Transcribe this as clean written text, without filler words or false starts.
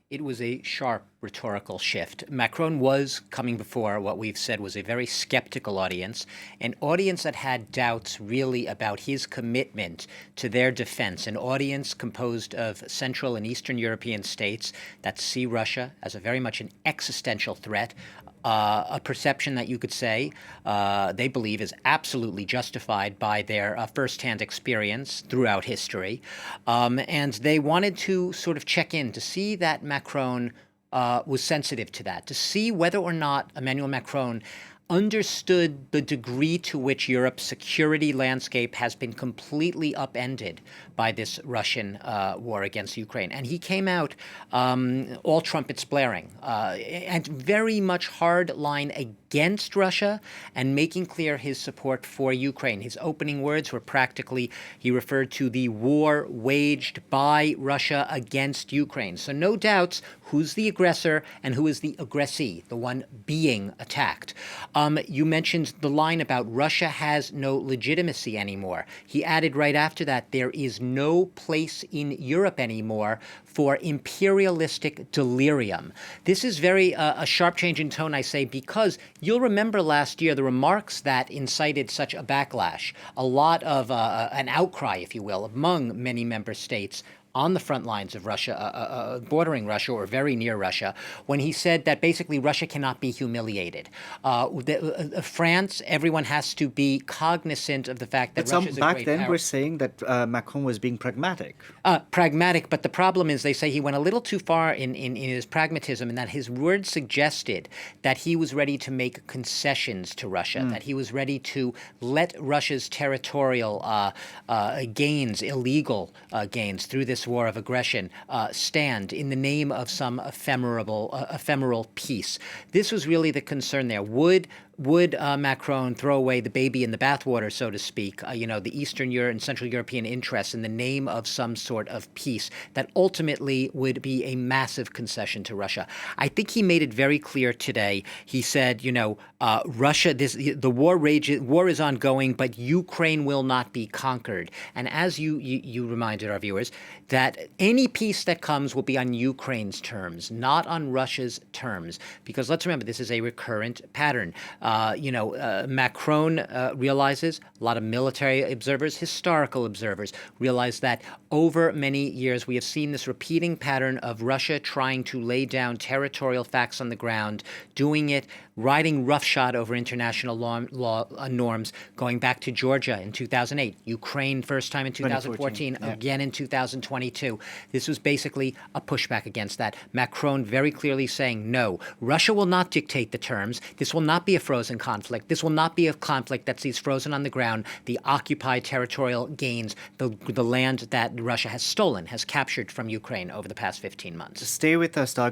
It was a sharp rhetorical shift. Macron was coming before what we've said was a very skeptical audience, an audience that had doubts really about his commitment to their defense, an audience composed of Central and Eastern European states that see Russia as a very much an existential threat, a perception that you could say they believe is absolutely justified by their firsthand experience throughout history. And they wanted to sort of check in to see that Macron was sensitive to that, to see whether or not Emmanuel Macron understood the degree to which Europe's security landscape has been completely upended by this Russian war against Ukraine. And he came out all trumpets blaring and very much hard line against Russia and making clear his support for Ukraine. His opening words were practically, he referred to the war waged by Russia against Ukraine. So no doubts who's the aggressor and who is the aggressee, the one being attacked. You mentioned the line about Russia has no legitimacy anymore. He added right after that, there is no place in Europe anymore for imperialistic delirium. This is very a sharp change in tone, I say, because you'll remember last year the remarks that incited such a backlash, a lot of an outcry, if you will, among many member states on the front lines of Russia, bordering Russia or very near Russia, when he said that basically Russia cannot be humiliated. France, everyone has to be cognizant of the fact that Russia is a great back then power. we're saying that Macron was being pragmatic. Pragmatic, but the problem is they say he went a little too far in his pragmatism, and that his words suggested that he was ready to make concessions to Russia, that he was ready to let Russia's territorial gains, illegal gains through this war of aggression, stand in the name of some ephemeral peace. This was really the concern there. Would Macron throw away the baby in the bathwater, so to speak, the Eastern and Central European interests in the name of some sort of peace that ultimately would be a massive concession to Russia? I think he made it very clear today. He said, Russia, the war is ongoing, but Ukraine will not be conquered. And as you reminded our viewers, that any peace that comes will be on Ukraine's terms, not on Russia's terms. Because let's remember, this is a recurrent pattern. Macron realizes, a lot of military observers, historical observers, realize that over many years we have seen this repeating pattern of Russia trying to lay down territorial facts on the ground, doing it, riding roughshod over international law norms, going back to Georgia in 2008, Ukraine first time in 2014, again in 2022. This was basically a pushback against that. Macron very clearly saying, no, Russia will not dictate the terms. This will not be a frozen conflict. This will not be a conflict that sees frozen on the ground the occupied territorial gains, the land that Russia has stolen, has captured from Ukraine over the past 15 months. Stay with us, Doug.